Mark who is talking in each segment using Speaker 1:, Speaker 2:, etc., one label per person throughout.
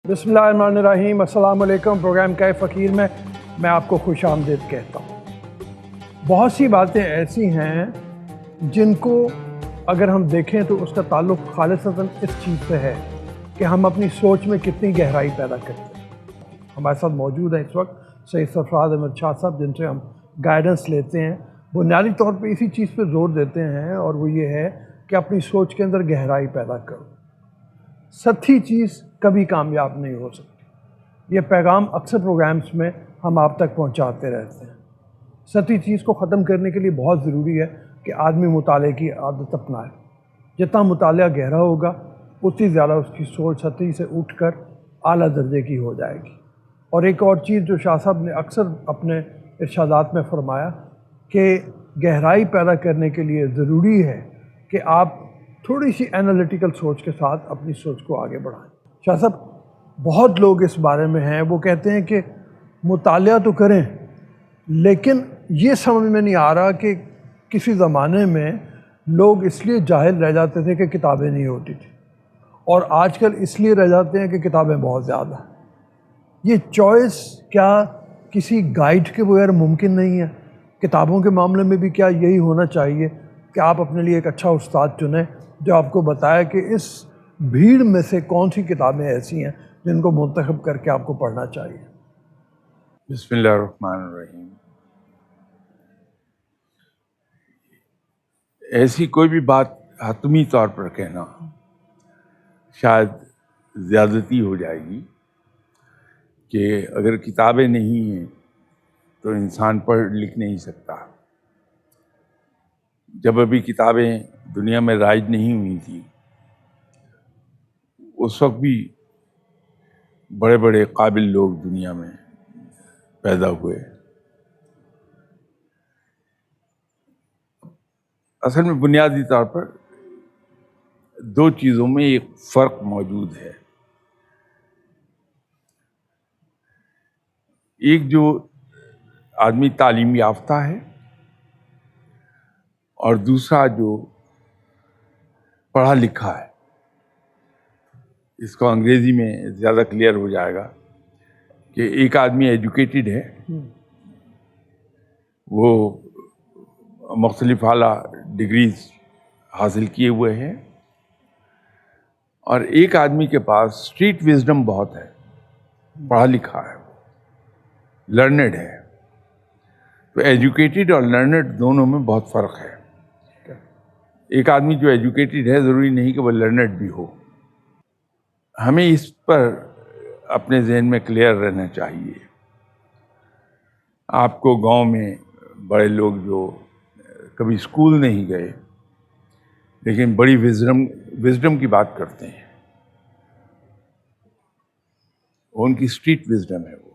Speaker 1: بسم اللہ الرحمن الرحیم، السلام علیکم۔ پروگرام کیف فقیر میں میں آپ کو خوش آمدید کہتا ہوں۔ بہت سی باتیں ایسی ہیں جن کو اگر ہم دیکھیں تو اس کا تعلق خالصتاً اس چیز سے ہے کہ ہم اپنی سوچ میں کتنی گہرائی پیدا کرتے ہیں۔ ہمارے ساتھ موجود ہیں اس وقت سید سرفراز احمد شاہ صاحب، جن سے ہم گائیڈنس لیتے ہیں۔ بنیادی طور پہ اسی چیز پہ زور دیتے ہیں، اور وہ یہ ہے کہ اپنی سوچ کے اندر گہرائی پیدا کرو۔ سطحی چیز کبھی کامیاب نہیں ہو سکتی۔ یہ پیغام اکثر پروگرامز میں ہم آپ تک پہنچاتے رہتے ہیں۔ سطحی چیز کو ختم کرنے کے لیے بہت ضروری ہے کہ آدمی مطالعے کی عادت اپنائے۔ جتنا مطالعہ گہرا ہوگا اتنی زیادہ اس کی سوچ سطحی سے اٹھ کر اعلیٰ درجے کی ہو جائے گی۔ اور ایک اور چیز جو شاہ صاحب نے اکثر اپنے ارشادات میں فرمایا کہ گہرائی پیدا کرنے کے لیے ضروری ہے کہ آپ تھوڑی سی انالیٹیکل سوچ کے ساتھ اپنی سوچ کو آگے بڑھائیں۔ شاہ صاحب، بہت لوگ اس بارے میں ہیں، وہ کہتے ہیں کہ مطالعہ تو کریں، لیکن یہ سمجھ میں نہیں آ رہا کہ کسی زمانے میں لوگ اس لیے جاہل رہ جاتے تھے کہ کتابیں نہیں ہوتی تھیں، اور آج کل اس لیے رہ جاتے ہیں کہ کتابیں بہت زیادہ ہیں۔ یہ چوائس کیا کسی گائیڈ کے بغیر ممکن نہیں ہے؟ کتابوں کے معاملے میں بھی کیا یہی ہونا چاہیے کہ آپ اپنے لیے ایک اچھا استاد چنیں جو آپ کو بتائے کہ اس بھیڑ میں سے کون سی کتابیں ایسی ہیں جن کو منتخب کر کے آپ کو پڑھنا چاہیے؟
Speaker 2: بسم اللہ الرحمن الرحیم۔ ایسی کوئی بھی بات حتمی طور پر کہنا شاید زیادتی ہو جائے گی کہ اگر کتابیں نہیں ہیں تو انسان پڑھ لکھ نہیں سکتا۔ جب ابھی کتابیں دنیا میں رائج نہیں ہوئی تھیں اس وقت بھی بڑے بڑے قابل لوگ دنیا میں پیدا ہوئے۔ اصل میں بنیادی طور پر دو چیزوں میں ایک فرق موجود ہے۔ ایک جو آدمی تعلیم یافتہ ہے، اور دوسرا جو پڑھا لکھا ہے۔ اس کو انگریزی میں زیادہ کلیئر ہو جائے گا کہ ایک آدمی ایجوکیٹڈ ہے، وہ مختلف اعلیٰ ڈگریز حاصل کیے ہوئے ہیں، اور ایک آدمی کے پاس اسٹریٹ وزڈم بہت ہے، پڑھا لکھا ہے، لرنڈ ہے۔ تو ایجوکیٹڈ اور لرنڈ دونوں میں بہت فرق ہے۔ ایک آدمی جو ایجوکیٹڈ ہے ضروری نہیں کہ وہ لرنڈ بھی ہو۔ ہمیں اس پر اپنے ذہن میں کلیئر رہنا چاہیے۔ آپ کو گاؤں میں بڑے لوگ جو کبھی اسکول نہیں گئے لیکن بڑی وزڈم کی بات کرتے ہیں، ان کی اسٹریٹ وزڈم ہے۔ وہ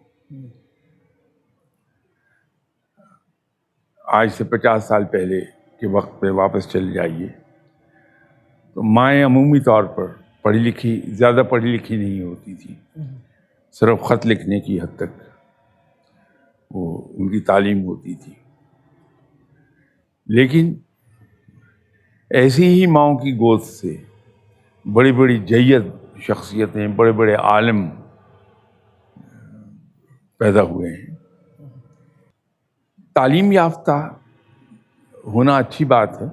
Speaker 2: آج سے 50 سال پہلے کے وقت پہ واپس چل جائیے تو مائیں عمومی طور پر زیادہ پڑھی لکھی نہیں ہوتی تھی، صرف خط لکھنے کی حد تک وہ ان کی تعلیم ہوتی تھی۔ لیکن ایسی ہی ماؤں کی گود سے بڑی بڑی جید شخصیتیں، بڑے بڑے عالم پیدا ہوئے ہیں۔ تعلیم یافتہ ہونا اچھی بات ہے،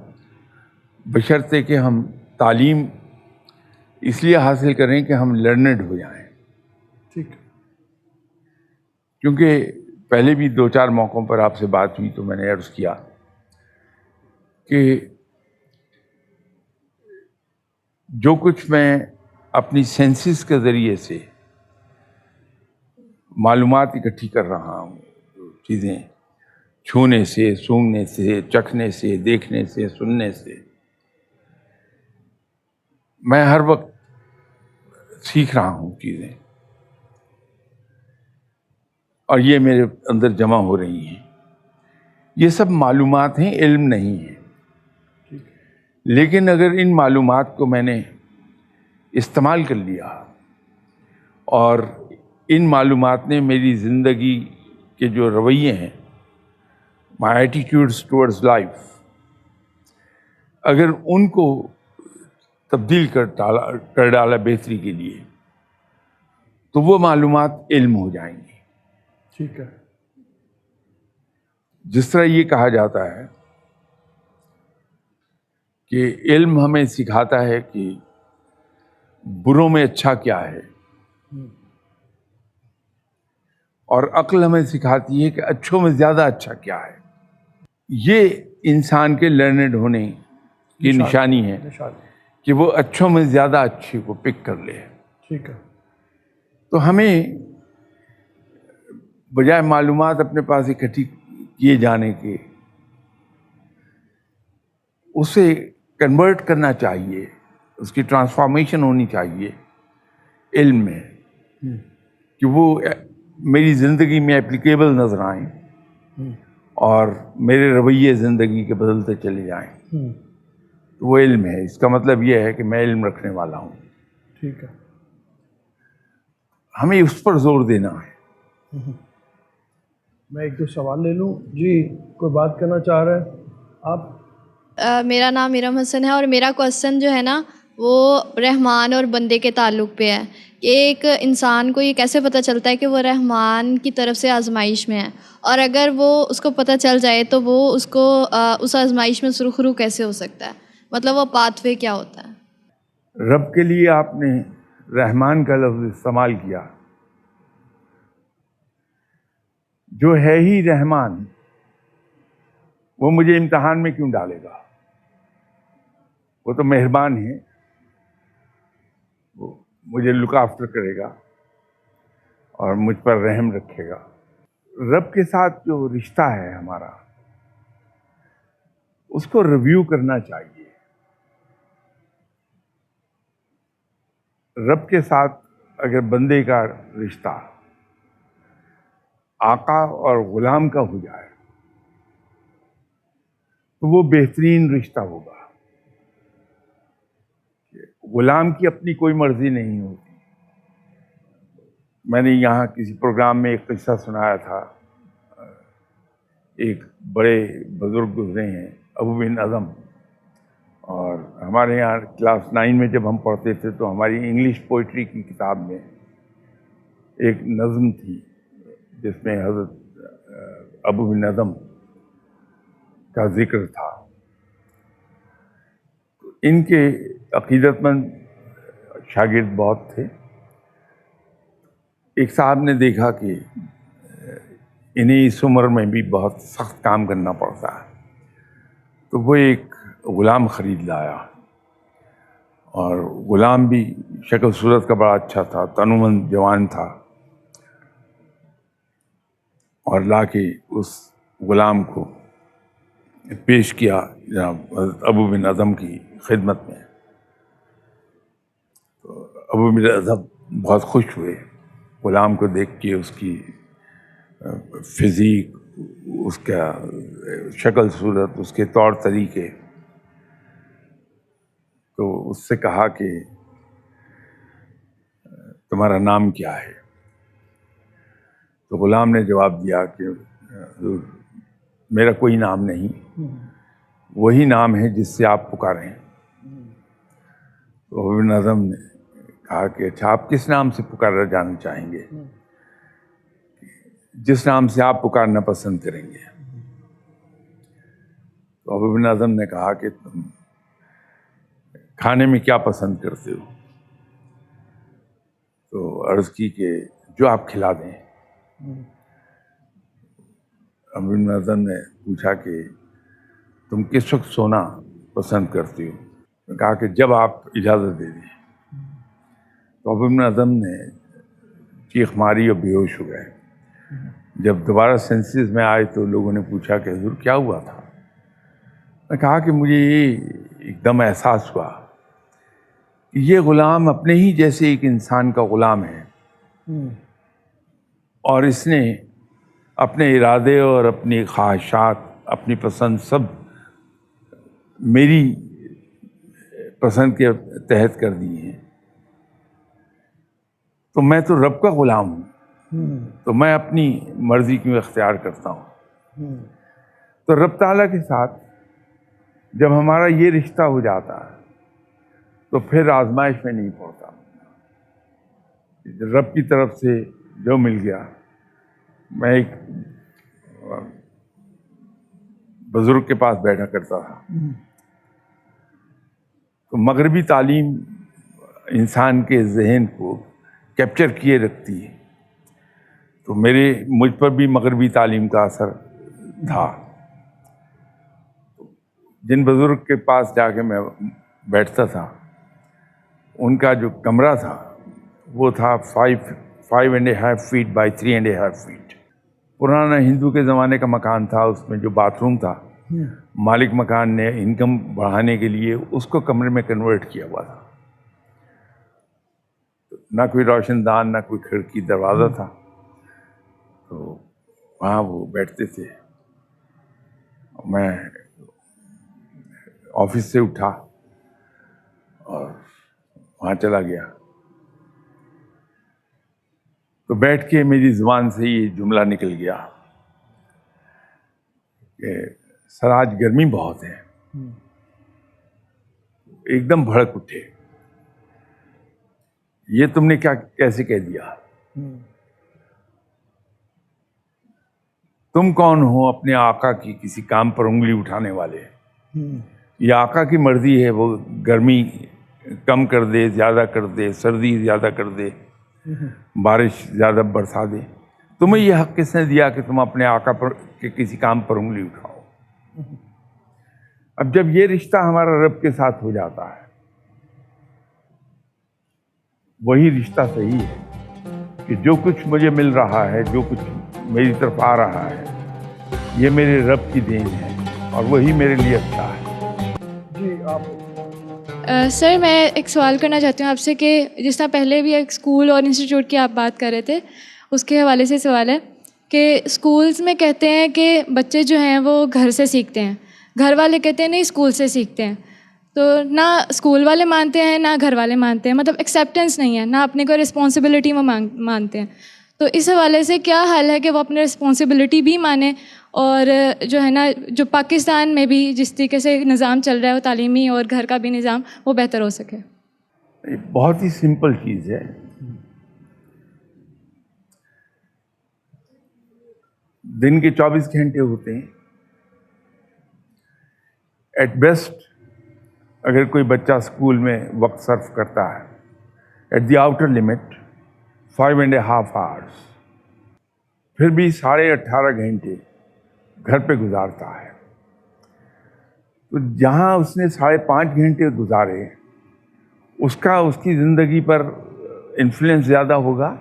Speaker 2: بشرطے کہ ہم تعلیم اس لیے حاصل کریں کہ ہم لرنڈ ہو جائیں۔
Speaker 1: ٹھیک۔
Speaker 2: کیونکہ پہلے بھی 2-4 موقعوں پر آپ سے بات ہوئی تو میں نے عرض کیا کہ جو کچھ میں اپنی سینسز کے ذریعے سے معلومات اکٹھی کر رہا ہوں، چیزیں چھونے سے، سونگنے سے، چکھنے سے، دیکھنے سے، سننے سے، میں ہر وقت سیکھ رہا ہوں چیزیں، اور یہ میرے اندر جمع ہو رہی ہیں۔ یہ سب معلومات ہیں، علم نہیں ہے۔ لیکن اگر ان معلومات کو میں نے استعمال کر لیا اور ان معلومات نے میری زندگی کے جو رویے ہیں، my attitudes towards life، اگر ان کو تبدیل کر ڈالا بہتری کے لیے، تو وہ معلومات علم ہو جائیں گی.
Speaker 1: ٹھیک ہے.
Speaker 2: جس طرح یہ کہا جاتا ہے کہ علم ہمیں سکھاتا ہے کہ بروں میں اچھا کیا ہے، اور عقل ہمیں سکھاتی ہے کہ اچھوں میں زیادہ اچھا کیا ہے. یہ انسان کے لرنڈ ہونے کی نشانی ہے کہ وہ اچھوں میں زیادہ اچھے کو پک کر لے.
Speaker 1: ٹھیک ہے.
Speaker 2: تو ہمیں بجائے معلومات اپنے پاس اکٹھی کیے جانے کے، اسے کنورٹ کرنا چاہیے، اس کی ٹرانسفارمیشن ہونی چاہیے علم میں، کہ وہ میری زندگی میں اپلیکیبل نظر آئیں اور میرے رویے زندگی کے بدلتے چلے جائیں. تو وہ علم ہے. اس کا مطلب یہ ہے کہ میں علم رکھنے والا ہوں.
Speaker 1: ٹھیک ہے.
Speaker 2: ہمیں اس پر زور دینا ہے.
Speaker 1: میں ایک دو سوال لے لوں. جی کوئی بات کرنا چاہ رہے ہیں آپ؟
Speaker 3: میرا نام ارم حسن ہے، اور میرا کوسچن جو ہے نا وہ رحمان اور بندے کے تعلق پہ ہے کہ ایک انسان کو یہ کیسے پتہ چلتا ہے کہ وہ رحمان کی طرف سے آزمائش میں ہے، اور اگر وہ اس کو پتہ چل جائے تو وہ اس کو اس آزمائش میں سرخرو کیسے ہو سکتا ہے، مطلب وہ پاتھ وے کیا ہوتا ہے؟
Speaker 2: رب کے لیے آپ نے رحمان کا لفظ استعمال کیا. جو ہے ہی رحمان، وہ مجھے امتحان میں کیوں ڈالے گا؟ وہ تو مہربان ہے، وہ مجھے لک آفٹر کرے گا اور مجھ پر رحم رکھے گا. رب کے ساتھ جو رشتہ ہے ہمارا، اس کو ریویو کرنا چاہیے. رب کے ساتھ اگر بندے کا رشتہ آقا اور غلام کا ہو جائے تو وہ بہترین رشتہ ہوگا. غلام کی اپنی کوئی مرضی نہیں ہوتی. میں نے یہاں کسی پروگرام میں ایک قصہ سنایا تھا. ایک بڑے بزرگ گزرے ہیں، ابو بن اعظم، اور ہمارے یہاں کلاس 9 میں جب ہم پڑھتے تھے تو ہماری انگلش پوئٹری کی کتاب میں ایک نظم تھی جس میں حضرت ابو بن اعظم کا ذکر تھا. ان کے عقیدت مند شاگرد بہت تھے. ایک صاحب نے دیکھا کہ انہیں اس عمر میں بھی بہت سخت کام کرنا پڑتا ہے، تو وہ ایک غلام خرید لایا، اور غلام بھی شکل صورت کا بڑا اچھا تھا، تنومند جوان تھا، اور لا کے اس غلام کو پیش کیا جناب حضرت ابو بن اعظم کی خدمت میں. تو ابو بن اعظم بہت خوش ہوئے غلام کو دیکھ کے، اس کی فزیک، اس کا شکل صورت، اس کے طور طریقے. تو اس سے کہا کہ تمہارا نام کیا ہے؟ تو غلام نے جواب دیا کہ حضور میرا کوئی نام نہیں، وہی نام ہے جس سے آپ پکاریں. تو ابن اعظم نے کہا کہ اچھا آپ کس نام سے پکارا جانا چاہیں گے؟ جس نام سے آپ پکارنا پسند کریں گے. تو ابن اعظم نے کہا کہ تم کھانے میں کیا پسند کرتے ہو؟ تو عرض کی کہ جو آپ کھلا دیں. ابن اعظم نے پوچھا کہ تم کس وقت سونا پسند کرتے ہو؟ کہا کہ جب آپ اجازت دے دیں. تو ابن اعظم نے چیخ ماری اور بے ہوش ہو گئے. جب دوبارہ سینسز میں آئے تو لوگوں نے پوچھا کہ حضور کیا ہوا تھا؟ میں کہا کہ مجھے یہ ایک دم احساس ہوا کہ یہ غلام اپنے ہی جیسے ایک انسان کا غلام ہے، اور اس نے اپنے ارادے اور اپنی خواہشات، اپنی پسند سب میری پسند کے تحت کر دی ہیں. تو میں تو رب کا غلام ہوں، تو میں اپنی مرضی کیوں اختیار کرتا ہوں؟ تو رب تعالیٰ کے ساتھ جب ہمارا یہ رشتہ ہو جاتا ہے تو پھر آزمائش میں نہیں پڑتا. رب کی طرف سے جو مل گیا. میں ایک بزرگ کے پاس بیٹھا کرتا تھا. تو مغربی تعلیم انسان کے ذہن کو کیپچر کیے رکھتی ہے. تو مجھ پر بھی مغربی تعلیم کا اثر تھا. جن بزرگ کے پاس جا کے میں بیٹھتا تھا ان کا جو کمرہ تھا وہ تھا 5.5 feet by 3.5 feet. پرانا ہندو کے زمانے کا مکان تھا. اس میں جو باتھ روم تھا مالک مکان نے انکم بڑھانے کے لیے اس کو کمرے میں کنورٹ کیا ہوا تھا. نہ کوئی روشن دان، نہ کوئی کھڑکی دروازہ تھا. تو وہاں وہ بیٹھتے تھے. میں آفس سے اٹھا اور وہاں چلا گیا. تو بیٹھ کے میری زبان سے یہ جملہ نکل گیا کہ سر آج گرمی بہت ہے. ایک دم بھڑک اٹھے. یہ تم نے کیسے کہہ دیا؟ تم کون ہو اپنے آقا کی کسی کام پر انگلی اٹھانے والے؟ یہ آقا کی مرضی ہے، وہ گرمی کم کر دے، زیادہ کر دے، سردی زیادہ کر دے، بارش زیادہ برسا دے. تمہیں یہ حق کس نے دیا کہ تم اپنے آقا پر کے کسی کام پر انگلی اٹھاؤ؟ اب جب یہ رشتہ ہمارا رب کے ساتھ ہو جاتا ہے، وہی رشتہ صحیح ہے کہ جو کچھ مجھے مل رہا ہے، جو کچھ میری طرف آ رہا ہے، یہ میرے رب کی دین ہے اور وہی میرے لیے اچھا ہے.
Speaker 1: جی آپ
Speaker 4: سر میں ایک سوال کرنا چاہتی ہوں آپ سے کہ جس طرح پہلے بھی ایک اسکول اور انسٹیٹیوٹ کی آپ بات کر رہے تھے، اس کے حوالے سے سوال ہے کہ اسکولس میں کہتے ہیں کہ بچے جو ہیں وہ گھر سے سیکھتے ہیں، گھر والے کہتے ہیں نہیں اسکول سے سیکھتے ہیں. تو نہ اسکول والے مانتے ہیں نہ گھر والے مانتے ہیں، مطلب ایکسیپٹنس نہیں ہے، نہ اپنے کو رسپانسبلٹی وہ مانتے ہیں. تو اس حوالے سے کیا حل ہے کہ وہ اپنے رسپانسبلٹی بھی مانیں اور جو ہے نا جو پاکستان میں بھی جس طریقے سے نظام چل رہا ہے وہ تعلیمی اور گھر کا بھی نظام وہ بہتر ہو سکے؟
Speaker 2: بہت ہی سمپل چیز ہے. دن کے 24 گھنٹے ہوتے ہیں. ایٹ بیسٹ اگر کوئی بچہ اسکول میں وقت صرف کرتا ہے، at the outer limit 5.5 hours، پھر بھی 18.5 گھنٹے گھر پہ گزارتا ہے. تو جہاں اس نے 5.5 گھنٹے گزارے اس کی زندگی پر انفلوئنس زیادہ ہوگا،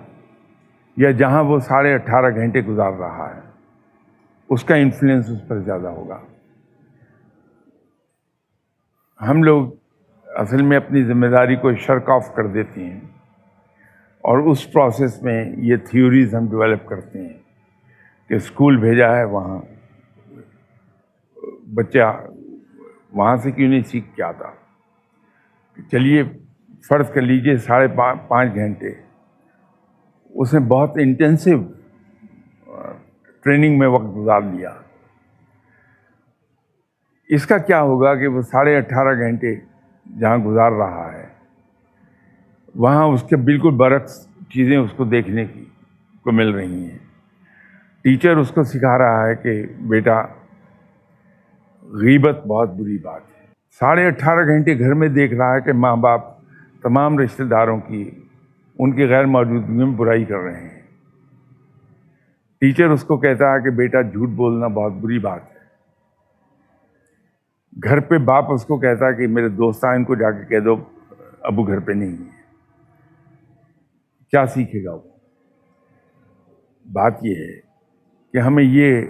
Speaker 2: یا جہاں وہ 18.5 گھنٹے گزار رہا ہے اس کا انفلوئنس اس پر زیادہ ہوگا. ہم لوگ اصل میں اپنی ذمہ داری کو شرک آف کر دیتے ہیں اور اس پروسیس میں یہ تھیوریز ہم ڈیولپ کرتے ہیں کہ اسکول بھیجا ہے، وہاں بچہ وہاں سے کیوں نہیں سیکھ کے آتا. چلیے فرض کر لیجئے 5.5 گھنٹے اس نے بہت انٹینسو ٹریننگ میں وقت گزار لیا. اس کا کیا ہوگا کہ وہ 18.5 گھنٹے جہاں گزار رہا ہے وہاں اس کے بالکل برعکس چیزیں اس کو دیکھنے کو مل رہی ہیں. ٹیچر اس کو سکھا رہا ہے کہ بیٹا غیبت بہت بری بات ہے. 18.5 گھنٹے گھر میں دیکھ رہا ہے کہ ماں باپ تمام رشتہ داروں کی ان کی غیر موجودگی میں برائی کر رہے ہیں. ٹیچر اس کو کہتا ہے کہ بیٹا جھوٹ بولنا بہت بری بات ہے. گھر پہ باپ اس کو کہتا ہے کہ میرے دوستان کو جا کے کہہ دو ابو گھر پہ نہیں ہے. کیا سیکھے گا وہ؟ بات یہ ہے کہ ہمیں یہ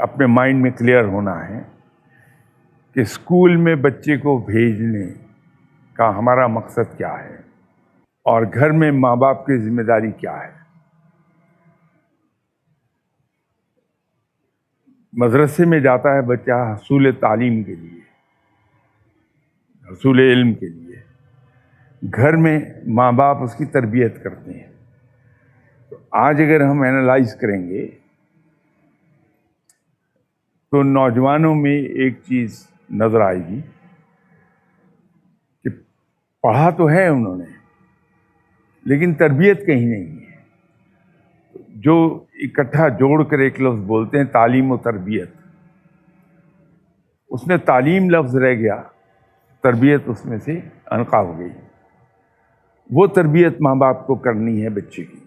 Speaker 2: اپنے مائنڈ میں کلیئر ہونا ہے کہ اسکول میں بچے کو بھیجنے کا ہمارا مقصد کیا ہے اور گھر میں ماں باپ کی ذمہ داری کیا ہے. مدرسے میں جاتا ہے بچہ حصول تعلیم کے لیے، حصول علم کے لیے. گھر میں ماں باپ اس کی تربیت کرتے ہیں. تو آج اگر ہم اینالائز کریں گے تو نوجوانوں میں ایک چیز نظر آئے گی کہ پڑھا تو ہے انہوں نے لیکن تربیت کہیں نہیں ہے. جو اکٹھا جوڑ کر ایک لفظ بولتے ہیں تعلیم و تربیت, اس میں تعلیم لفظ رہ گیا, تربیت اس میں سے انقا ہو گئی. وہ تربیت ماں باپ کو کرنی ہے بچے کی,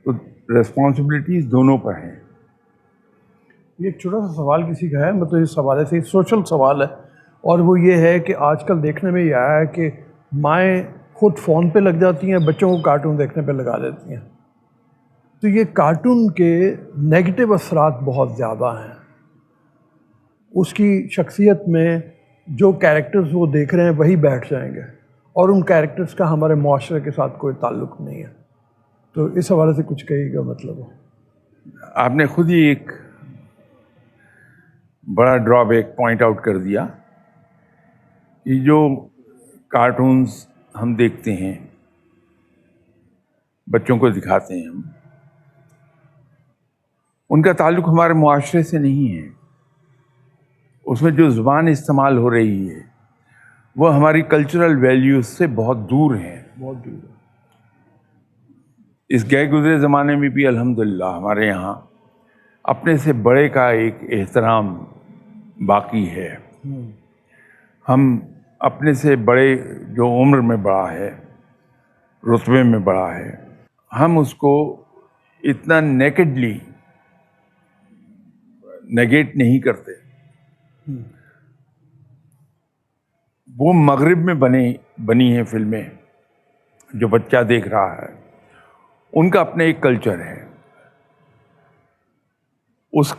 Speaker 2: تو ریسپانسبلٹیز دونوں پر ہیں.
Speaker 1: یہ ایک چھوٹا سا سوال کسی کا ہے, مطلب اس حوالے سے سوشل سوال ہے, اور وہ یہ ہے کہ آج کل دیکھنے میں یہ آیا ہے کہ مائیں خود فون پہ لگ جاتی ہیں, بچوں کو کارٹون دیکھنے پہ لگا دیتی ہیں. تو یہ کارٹون کے نیگیٹو اثرات بہت زیادہ ہیں. اس کی شخصیت میں جو کیریکٹرز وہ دیکھ رہے ہیں وہی بیٹھ جائیں گے, اور ان کیریکٹرز کا ہمارے معاشرے کے ساتھ کوئی تعلق نہیں ہے. تو اس حوالے سے کچھ کہیے گا. مطلب
Speaker 2: آپ نے خود ہی ایک بڑا ڈرا بیک پوائنٹ آؤٹ کر دیا. یہ جو کارٹونز ہم دیکھتے ہیں, بچوں کو دکھاتے ہیں ہم, ان کا تعلق ہمارے معاشرے سے نہیں ہے. اس میں جو زبان استعمال ہو رہی ہے وہ ہماری کلچرل ویلیوز سے بہت دور ہیں,
Speaker 1: بہت دور.
Speaker 2: اس گئے گزرے زمانے میں بھی الحمدللہ ہمارے یہاں اپنے سے بڑے کا ایک احترام باقی ہے. ہم اپنے سے بڑے, جو عمر میں بڑا ہے, رتبے میں بڑا ہے, ہم اس کو اتنا نیکڈلی نیگیٹ نہیں کرتے. وہ مغرب میں بنی ہیں فلمیں جو بچہ دیکھ رہا ہے, ان کا اپنا ایک کلچر ہے. اس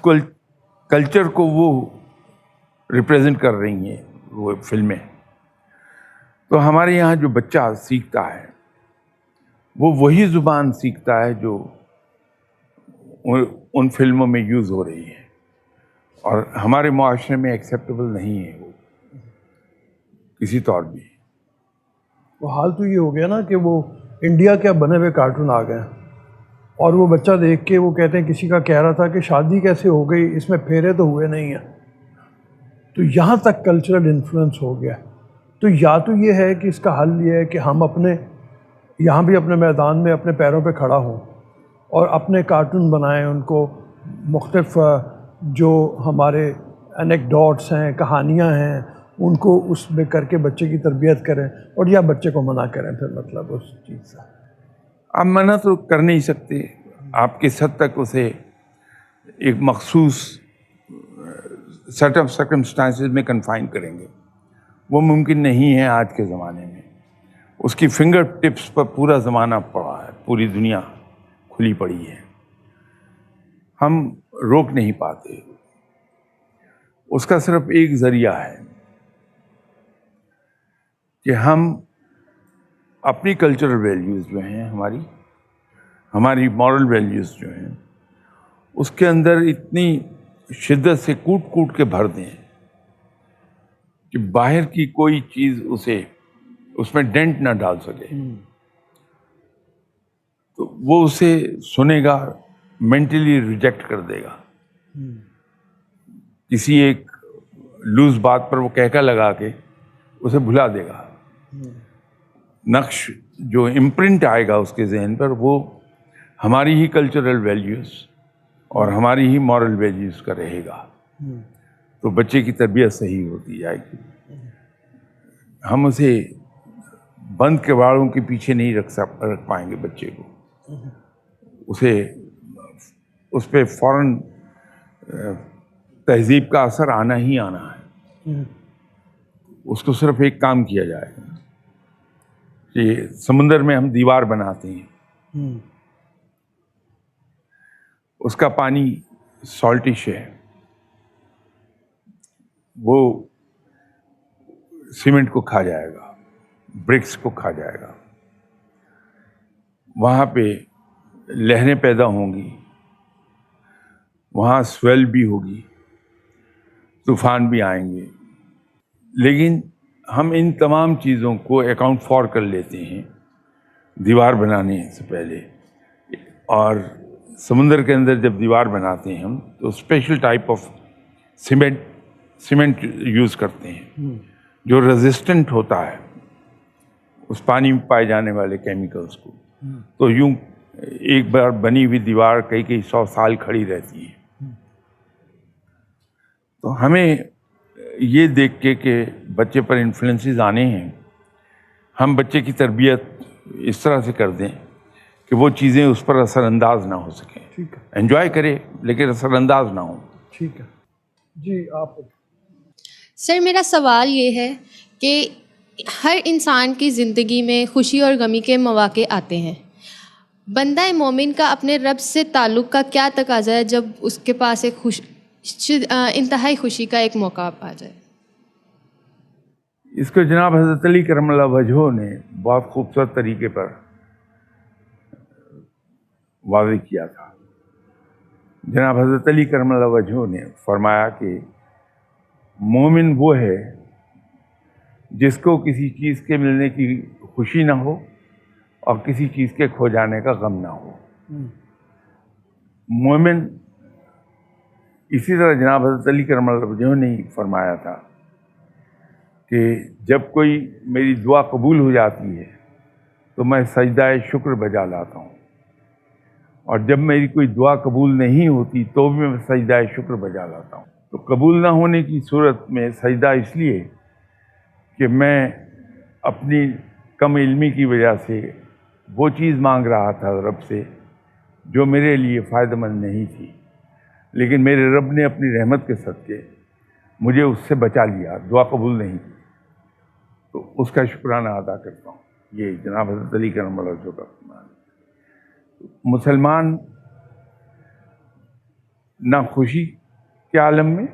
Speaker 2: کلچر کو وہ ریپریزنٹ کر رہی ہیں وہ فلمیں. تو ہمارے یہاں جو بچہ سیکھتا ہے وہ وہی زبان سیکھتا ہے جو ان فلموں میں یوز ہو رہی ہے, اور ہمارے معاشرے میں ایکسیپٹیبل نہیں ہے وہ کسی طور بھی.
Speaker 1: وہ حال تو یہ ہو گیا نا کہ وہ انڈیا کے بنے ہوئے کارٹون آ گئے, اور وہ بچہ دیکھ کے وہ کہتے ہیں, کسی کا کہہ رہا تھا کہ شادی کیسے ہو گئی, اس میں پھیرے تو ہوئے نہیں ہیں. تو یہاں تک کلچرل انفلوئنس ہو گیا. تو یا تو یہ ہے کہ اس کا حل یہ ہے کہ ہم اپنے یہاں بھی اپنے میدان میں اپنے پیروں پہ کھڑا ہوں اور اپنے کارٹون بنائیں, ان کو مختلف جو ہمارے انیکڈوٹس ہیں, کہانیاں ہیں, ان کو اس میں کر کے بچے کی تربیت کریں, اور یا بچے کو منع کریں پھر مطلب اس چیز سے.
Speaker 2: آپ منع تو کر نہیں سکتے, آپ کس حد تک اسے ایک مخصوص سیٹ آف سرکمسٹانسز میں کنفائن کریں گے, وہ ممکن نہیں ہے آج کے زمانے میں. اس کی فنگر ٹپس پر پورا زمانہ پڑا ہے, پوری دنیا کھلی پڑی ہے, ہم روک نہیں پاتے. اس کا صرف ایک ذریعہ ہے کہ ہم اپنی کلچرل ویلیوز جو ہیں, ہماری مورل ویلیوز جو ہیں, اس کے اندر اتنی شدت سے کوٹ کوٹ کے بھر دیں کہ باہر کی کوئی چیز اس میں ڈینٹ نہ ڈال سکے. تو وہ اسے سنے گا, مینٹلی ریجیکٹ کر دے گا. کسی ایک لوز بات پر وہ کہکا لگا کے اسے بھلا دے گا. نقش جو امپرنٹ آئے گا اس کے ذہن پر, وہ ہماری ہی کلچرل ویلیوز اور ہماری ہی مورل ویلیوز کا رہے گا. تو بچے کی تربیت صحیح ہوتی جائے گی. ہم اسے بند کباڑوں کے پیچھے نہیں رکھ پائیں گے بچے کو. اس پہ فوراً تہذیب کا اثر آنا ہی آنا ہے. اس کو صرف ایک کام کیا جائے گا کہ سمندر میں ہم دیوار بناتے ہیں, اس کا پانی سالٹش ہے, وہ سیمنٹ کو کھا جائے گا, برکس کو کھا جائے گا. وہاں پہ لہریں پیدا ہوں گی, وہاں سویل بھی ہوگی, طوفان بھی آئیں گے. لیکن ہم ان تمام چیزوں کو اکاؤنٹ فار کر لیتے ہیں دیوار بنانے سے پہلے. اور سمندر کے اندر جب دیوار بناتے ہیں ہم, تو special type of cement use کرتے ہیں جو ریزسٹنٹ ہوتا ہے اس پانی میں پائے جانے والے کیمیکلز کو، تو یوں ایک بار بنی ہوئی دیوار کئی 100 سال کھڑی رہتی ہے۔ تو ہمیں یہ دیکھ کے کہ بچے پر انفلوئنسز آنے ہیں، ہم بچے کی تربیت اس طرح سے کر دیں کہ وہ چیزیں اس پر اثر انداز نہ ہو سکیں۔
Speaker 1: ٹھیک ہے،
Speaker 2: انجوائے کرے لیکن اثر انداز نہ ہوں۔
Speaker 1: ٹھیک ہے جی آپ۔
Speaker 5: سر میرا سوال یہ ہے کہ ہر انسان کی زندگی میں خوشی اور غمی کے مواقع آتے ہیں، بندہ مومن کا اپنے رب سے تعلق کا کیا تقاضا ہے جب اس کے پاس ایک انتہائی خوشی کا ایک موقع آ جائے؟
Speaker 2: اس کو جناب حضرت علی کرم اللہ وجہہ نے بہت خوبصورت طریقے پر واضح کیا تھا۔ جناب حضرت علی کرم اللہ وجہہ نے فرمایا کہ مومن وہ ہے جس کو کسی چیز کے ملنے کی خوشی نہ ہو اور کسی چیز کے کھو جانے کا غم نہ ہو۔ مومن اسی طرح جناب حضرت علی کرم اللہ وجہہ نے فرمایا تھا کہ جب کوئی میری دعا قبول ہو جاتی ہے تو میں سجدہ شکر بجا لاتا ہوں، اور جب میری کوئی دعا قبول نہیں ہوتی تو بھی میں سجدہ شکر بجا لاتا ہوں۔ تو قبول نہ ہونے کی صورت میں سجدہ اس لیے کہ میں اپنی کم علمی کی وجہ سے وہ چیز مانگ رہا تھا رب سے جو میرے لیے فائدہ مند نہیں تھی، لیکن میرے رب نے اپنی رحمت کے صدقے مجھے اس سے بچا لیا، دعا قبول نہیں کی، تو اس کا شکرانہ ادا کرتا ہوں۔ یہ جناب حضرت علی کرم اللہ وجہہ کا فرمان ہے۔ مسلمان نہ خوشی کے عالم میں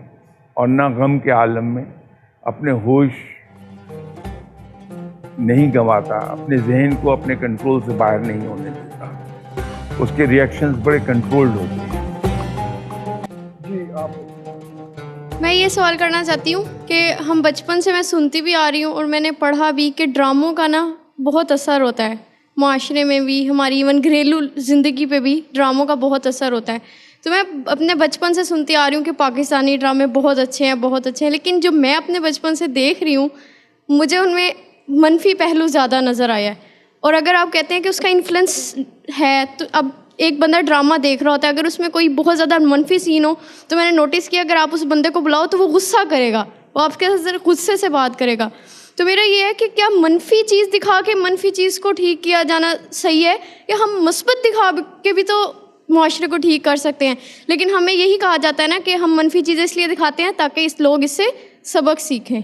Speaker 2: اور نہ غم کے عالم میں اپنے ہوش نہیں گنواتا، اپنے ذہن کو اپنے کنٹرول سے باہر نہیں ہونے دیتا، اس کے ریئیکشنز بڑے کنٹرولڈ ہوتے ہیں۔
Speaker 1: جی آپ۔
Speaker 3: میں یہ سوال کرنا چاہتی ہوں کہ ہم بچپن سے، میں سنتی بھی آ رہی ہوں اور میں نے پڑھا بھی کہ ڈراموں کا نا بہت اثر ہوتا ہے معاشرے میں بھی، ہماری ایون گھریلو زندگی پہ بھی ڈراموں کا بہت اثر ہوتا ہے۔ تو میں اپنے بچپن سے سنتی آ رہی ہوں کہ پاکستانی ڈرامے بہت اچھے ہیں، بہت اچھے ہیں، لیکن جو میں اپنے بچپن سے دیکھ رہی ہوں مجھے ان میں منفی پہلو زیادہ نظر آیا ہے۔ اور اگر آپ کہتے ہیں کہ اس کا انفلوئنس ہے، تو اب ایک بندہ ڈرامہ دیکھ رہا ہوتا ہے، اگر اس میں کوئی بہت زیادہ منفی سین ہو تو میں نے نوٹس کیا اگر آپ اس بندے کو بلاؤ تو وہ غصہ کرے گا، وہ آپ کے ساتھ غصے سے بات کرے گا۔ تو میرا یہ ہے کہ کیا منفی چیز دکھا کے منفی چیز کو ٹھیک کیا جانا صحیح ہے، یا ہم مثبت دکھا کے بھی تو معاشرے کو ٹھیک کر سکتے ہیں؟ لیکن ہمیں یہی کہا جاتا ہے نا کہ ہم منفی چیزیں اس لیے دکھاتے ہیں تاکہ لوگ اس سے سبق سیکھیں۔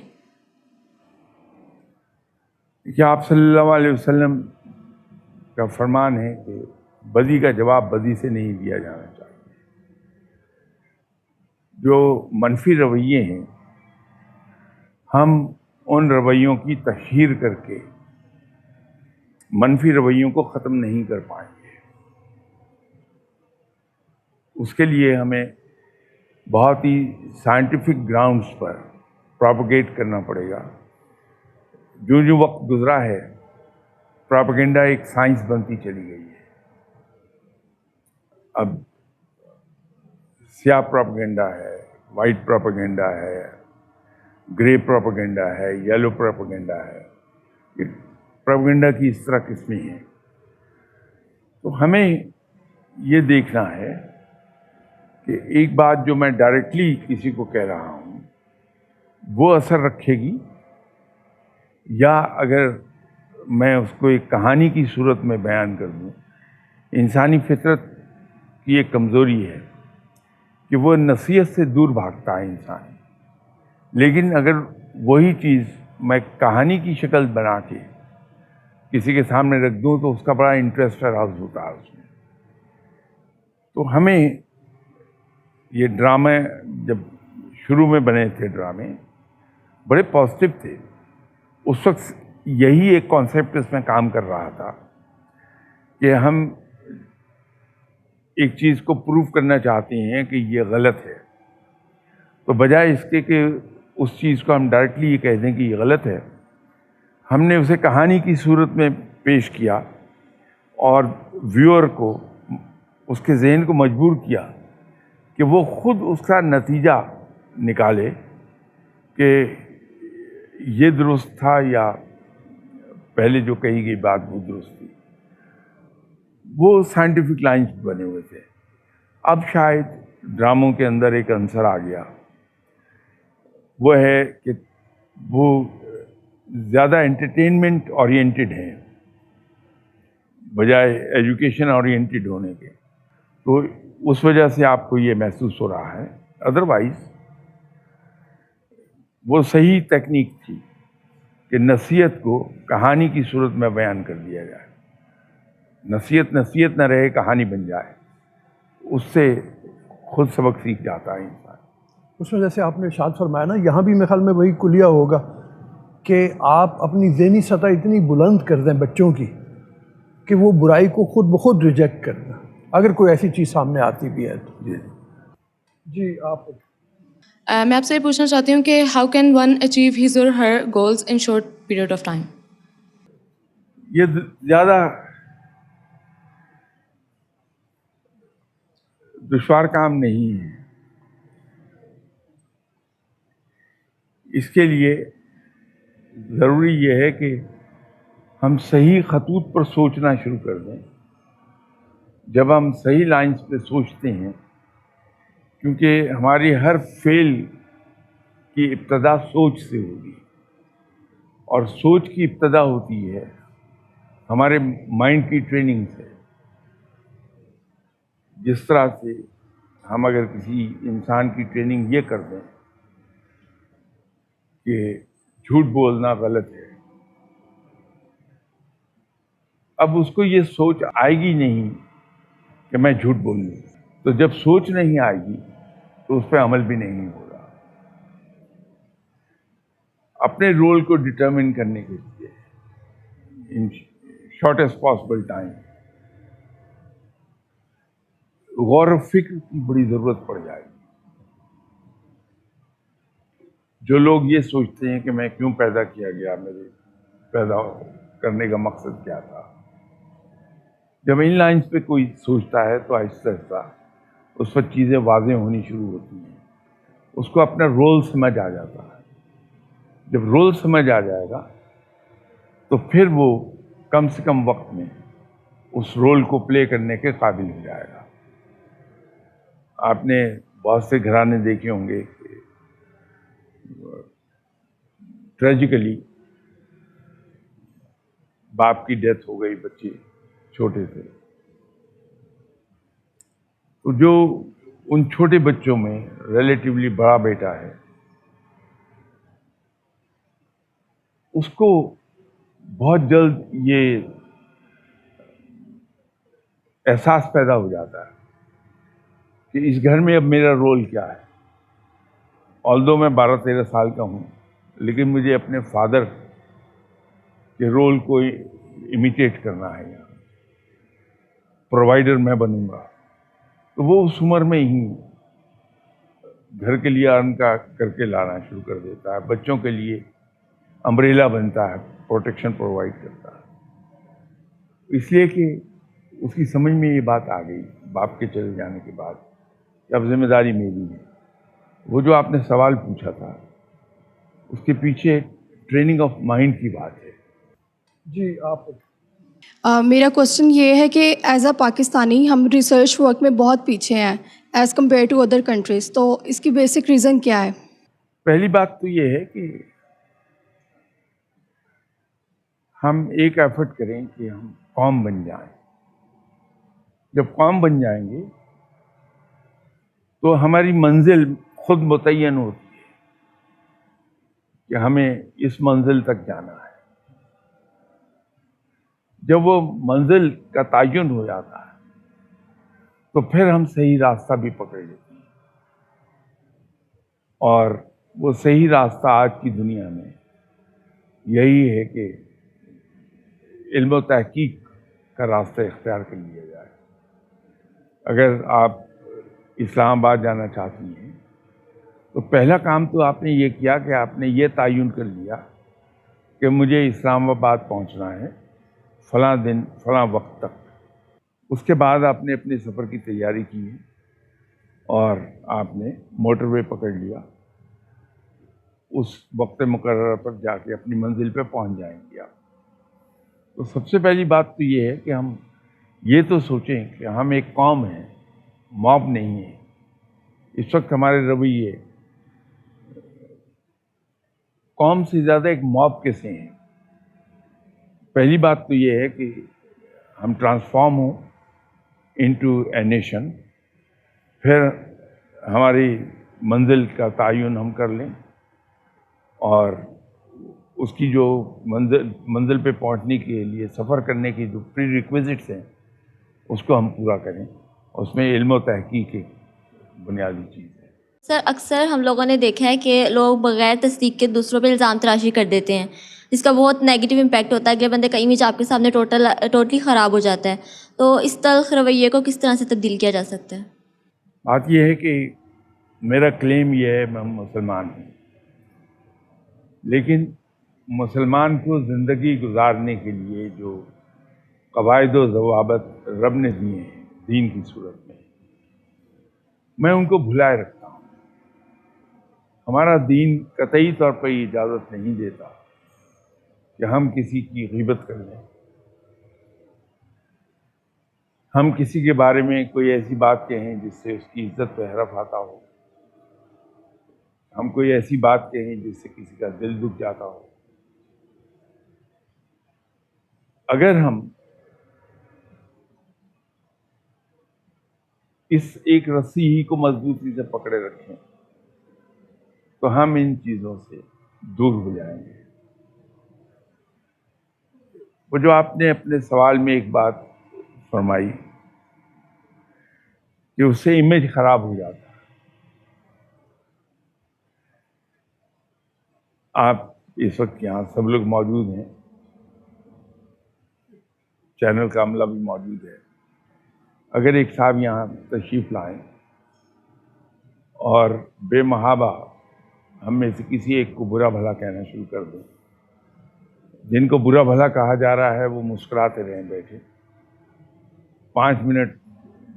Speaker 2: کہ آپ صلی اللہ علیہ وسلم کا فرمان ہے کہ بدی کا جواب بدی سے نہیں دیا جانا چاہیے۔ جو منفی رویے ہیں ہم ان رویوں کی تشہیر کر کے منفی رویوں کو ختم نہیں کر پائیں گے۔ اس کے لیے ہمیں بہت ہی سائنٹیفک گراؤنڈز پر پروپیگیٹ کرنا پڑے گا۔ جو جو وقت گزرا ہے پروپیگنڈا ایک سائنس بنتی چلی گئی ہے۔ اب سیاہ پروپیگنڈا ہے، وائٹ پروپیگنڈا ہے، گرے پروپیگنڈا ہے، یلو پروپیگنڈا ہے۔ پروپیگنڈا کی اس طرح قسمیں ہیں۔ تو ہمیں یہ دیکھنا ہے کہ ایک بات جو میں ڈائریکٹلی کسی کو کہہ رہا ہوں وہ اثر رکھے گی، یا اگر میں اس کو ایک کہانی کی صورت میں بیان کر دوں۔ انسانی فطرت کی ایک کمزوری ہے کہ وہ نصیحت سے دور بھاگتا ہے انسان، لیکن اگر وہی چیز میں کہانی کی شکل بنا کے کسی کے سامنے رکھ دوں تو اس کا بڑا انٹرسٹ اراؤز ہوتا ہے اس میں۔ تو ہمیں یہ ڈرامے جب شروع میں بنے تھے، ڈرامے بڑے پازیٹیو تھے، اس وقت یہی ایک کانسیپٹ اس میں کام کر رہا تھا کہ ہم ایک چیز کو پروف کرنا چاہتے ہیں کہ یہ غلط ہے، تو بجائے اس کے کہ اس چیز کو ہم ڈائریکٹلی یہ کہہ دیں کہ یہ غلط ہے، ہم نے اسے کہانی کی صورت میں پیش کیا اور ویور کو، اس کے ذہن کو مجبور کیا کہ وہ خود اس کا نتیجہ نکالے کہ یہ درست تھا یا پہلے جو کہی گئی بات وہ درست تھی. وہ سائنٹیفک لائنز بنے ہوئے تھے. اب شاید ڈراموں کے اندر ایک عنصر آ گیا, وہ ہے کہ وہ زیادہ انٹرٹینمنٹ اورینٹڈ ہیں بجائے ایجوکیشن اورینٹڈ ہونے کے. تو اس وجہ سے آپ کو یہ محسوس ہو رہا ہے. ادروائز وہ صحیح تکنیک تھی کہ نصیحت کو کہانی کی صورت میں بیان کر دیا جائے. نصیحت نہ رہے, کہانی بن جائے. اس سے خود سبق سیکھ جاتا ہے انسان.
Speaker 1: اس میں جیسے آپ نے ارشاد فرمایا نا, یہاں بھی میرے خیال میں وہی کلیہ ہوگا کہ آپ اپنی ذہنی سطح اتنی بلند کر دیں بچوں کی کہ وہ برائی کو خود بخود ریجیکٹ کر دیں اگر کوئی ایسی چیز سامنے آتی بھی ہے تو. جی آپ.
Speaker 6: میں آپ سے یہ پوچھنا چاہتی ہوں کہ how can one achieve his or Hare goals in short period of time?
Speaker 2: یہ زیادہ دشوار کام نہیں ہے. اس کے لیے ضروری یہ ہے کہ ہم صحیح خطوط پر سوچنا شروع کر دیں. جب ہم صحیح لائنز پہ سوچتے ہیں, کیونکہ ہماری ہر فعل کی ابتدا سوچ سے ہوگی, اور سوچ کی ابتدا ہوتی ہے ہمارے مائنڈ کی ٹریننگ سے. جس طرح سے ہم اگر کسی انسان کی ٹریننگ یہ کر دیں کہ جھوٹ بولنا غلط ہے, اب اس کو یہ سوچ آئے گی نہیں کہ میں جھوٹ بولوں. تو جب سوچ نہیں آئے گی تو اس پہ عمل بھی نہیں ہوگا. اپنے رول کو ڈٹرمن کرنے کے لیے ان شارٹیسٹ پاسبل ٹائم غور و فکر کی بڑی ضرورت پڑ جائے گی. جو لوگ یہ سوچتے ہیں کہ میں کیوں پیدا کیا گیا, میرے پیدا کرنے کا مقصد کیا تھا, جب ان لائنز پہ کوئی سوچتا ہے تو آہستہ آہستہ اس پر چیزیں واضح ہونی شروع ہوتی ہیں. اس کو اپنا رول سمجھ آ جاتا ہے. جب رول سمجھ آ جائے گا تو پھر وہ کم سے کم وقت میں اس رول کو پلے کرنے کے قابل ہو جائے گا. آپ نے بہت سے گھرانے دیکھے ہوں گے کہ ٹریجیکلی باپ کی ڈیتھ ہو گئی, بچے چھوٹے تھے, تو جو ان چھوٹے بچوں میں ریلیٹیولی بڑا بیٹا ہے اس کو بہت جلد یہ احساس پیدا ہو جاتا ہے کہ اس گھر میں اب میرا رول کیا ہے. آلدو میں 12-13 سال کا ہوں, لیکن مجھے اپنے فادر کے رول کو امیٹیٹ کرنا ہے. پرووائڈر میں بنوں گا. تو وہ اس عمر میں ہی گھر کے لیے ارن کا کر کے لانا شروع کر دیتا ہے. بچوں کے لیے امبریلا بنتا ہے, پروٹیکشن پرووائڈ کرتا ہے. اس لیے کہ اس کی سمجھ میں یہ بات آ گئی باپ کے چلے جانے کے بعد کہ اب ذمہ داری میری ہے. وہ جو آپ نے سوال پوچھا تھا اس کے پیچھے ٹریننگ آف مائنڈ کی بات ہے.
Speaker 1: جی آپ.
Speaker 7: میرا کوشچن یہ ہے کہ ایز اے پاکستانی ہم ریسرچ ورک میں بہت پیچھے ہیں as compared to other countries, تو اس کی بیسک ریزن کیا ہے؟
Speaker 2: پہلی بات تو یہ ہے کہ ہم ایک ایفرٹ کریں کہ ہم قوم بن جائیں. جب قوم بن جائیں گے تو ہماری منزل خود متعین ہوتی ہے کہ ہمیں اس منزل تک جانا ہے. جب وہ منزل کا تعین ہو جاتا ہے تو پھر ہم صحیح راستہ بھی پکڑ لیتے ہیں. اور وہ صحیح راستہ آج کی دنیا میں یہی ہے کہ علم و تحقیق کا راستہ اختیار کر لیا جائے. اگر آپ اسلام آباد جانا چاہتی ہیں تو پہلا کام تو آپ نے یہ کیا کہ آپ نے یہ تعین کر لیا کہ مجھے اسلام آباد پہنچنا ہے فلاں دن فلاں وقت تک. اس کے بعد آپ نے اپنے سفر کی تیاری کی ہے اور آپ نے موٹر وے پکڑ لیا. اس وقت مقررہ پر جا کے اپنی منزل پہ پہنچ جائیں گے آپ. تو سب سے پہلی بات تو یہ ہے کہ ہم یہ تو سوچیں کہ ہم ایک قوم ہیں، موب نہیں ہے. اس وقت ہمارے رویے قوم سے زیادہ ایک موب کے سے ہیں. پہلی بات تو یہ ہے کہ ہم ٹرانسفارم ہوں انٹو اے نیشن، پھر ہماری منزل کا تعین ہم کر لیں اور اس کی جو منزل پہ پہنچنے کے لیے سفر کرنے کی جو پری ریکویزٹس ہیں اس کو ہم پورا کریں. اس میں علم و تحقیق ایک بنیادی چیز ہے.
Speaker 8: سر اکثر ہم لوگوں نے دیکھا ہے کہ لوگ بغیر تصدیق کے دوسروں پہ الزام تراشی کر دیتے ہیں، جس کا بہت نیگیٹو امپیکٹ ہوتا ہے. اگلے بندے کا امیج آپ کے سامنے ٹوٹلی خراب ہو جاتا ہے. تو اس تلخ رویے کو کس طرح سے تبدیل کیا جا سکتا ہے؟
Speaker 2: بات یہ ہے کہ میرا کلیم یہ ہے میں مسلمان ہوں، لیکن مسلمان کو زندگی گزارنے کے لیے جو قواعد و ضوابط رب نے دیے ہیں دین کی صورت میں ان کو بھلائے رکھتا ہوں. ہمارا دین قطعی طور پر یہ اجازت نہیں دیتا کہ ہم کسی کی غیبت کر لیں، ہم کسی کے بارے میں کوئی ایسی بات کہیں جس سے اس کی عزت پہ حرف آتا ہو، ہم کوئی ایسی بات کہیں جس سے کسی کا دل دکھ جاتا ہو. اگر ہم اس ایک رسی ہی کو مضبوطی سے پکڑے رکھیں تو ہم ان چیزوں سے دور ہو جائیں گے. وہ جو آپ نے اپنے سوال میں ایک بات فرمائی کہ اس سے امیج خراب ہو جاتا ہے. آپ اس وقت یہاں سب لوگ موجود ہیں، چینل کا عملہ بھی موجود ہے. اگر ایک صاحب یہاں تشریف لائیں اور بے محابہ ہم میں سے کسی ایک کو برا بھلا کہنا شروع کر دیں، جن کو برا بھلا کہا جا رہا ہے وہ مسکراتے رہیں بیٹھے، 5 منٹ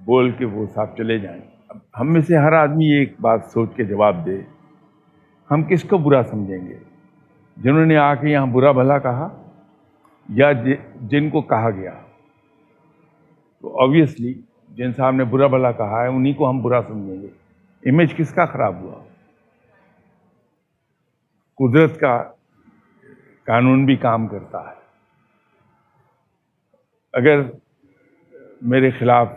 Speaker 2: بول کے وہ صاحب چلے جائیں. اب ہم میں سے ہر آدمی ایک بات سوچ کے جواب دے، ہم کس کو برا سمجھیں گے؟ جنہوں نے آ کے یہاں برا بھلا کہا یا جن کو کہا گیا؟ تو آبویسلی جن صاحب نے برا بھلا کہا ہے انہی کو ہم برا سمجھیں گے. امیج کس کا خراب ہوا؟ قدرت کا قانون بھی کام کرتا ہے. اگر میرے خلاف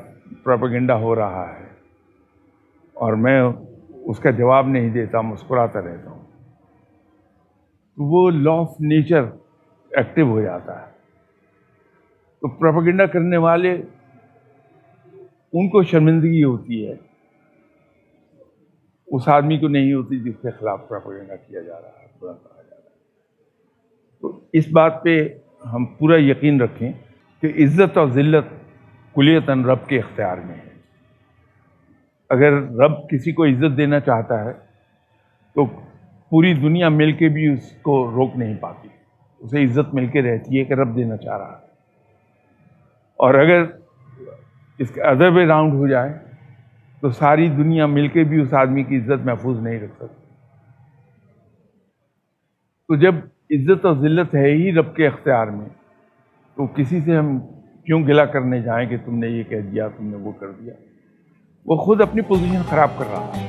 Speaker 2: پروپیگنڈا ہو رہا ہے اور میں اس کا جواب نہیں دیتا، مسکراتا رہتا ہوں، تو وہ لا آف نیچر ایکٹیو ہو جاتا ہے. تو پروپیگنڈا کرنے والے ان کو شرمندگی ہوتی ہے، اس آدمی کو نہیں ہوتی جس کے خلاف پروپیگنڈا کیا جا رہا ہے، برا کہا جا رہا ہے. تو اس بات پہ ہم پورا یقین رکھیں کہ عزت اور ذلت کلیتاً رب کے اختیار میں ہے. اگر رب کسی کو عزت دینا چاہتا ہے تو پوری دنیا مل کے بھی اس کو روک نہیں پاتی. اسے عزت مل کے رہتی ہے کہ رب دینا چاہ رہا ہے. اور اگر اس کا ادر وے راؤنڈ ہو جائے تو ساری دنیا مل کے بھی اس آدمی کی عزت محفوظ نہیں رکھ سکتی. تو جب عزت اور ذلت ہے ہی رب کے اختیار میں تو کسی سے ہم کیوں گلہ کرنے جائیں کہ تم نے یہ کہہ دیا، تم نے وہ کر دیا؟ وہ خود اپنی پوزیشن خراب کر رہا ہے.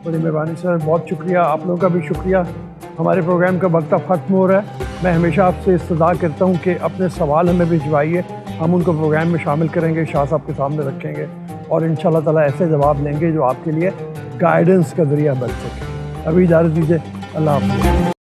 Speaker 1: بڑی مہربانی سر، بہت شکریہ. آپ لوگوں کا بھی شکریہ. ہمارے پروگرام کا وقت اب ختم ہو رہا ہے. میں ہمیشہ آپ سے استدعا کرتا ہوں کہ اپنے سوال ہمیں بھجوائیے، ہم ان کو پروگرام میں شامل کریں گے، شاہ صاحب کے سامنے رکھیں گے اور انشاءاللہ تعالیٰ ایسے جواب لیں گے جو آپ کے لیے گائیڈنس کا ذریعہ بن سکے. ابھی اجازت دیجیے. اللہ حافظ.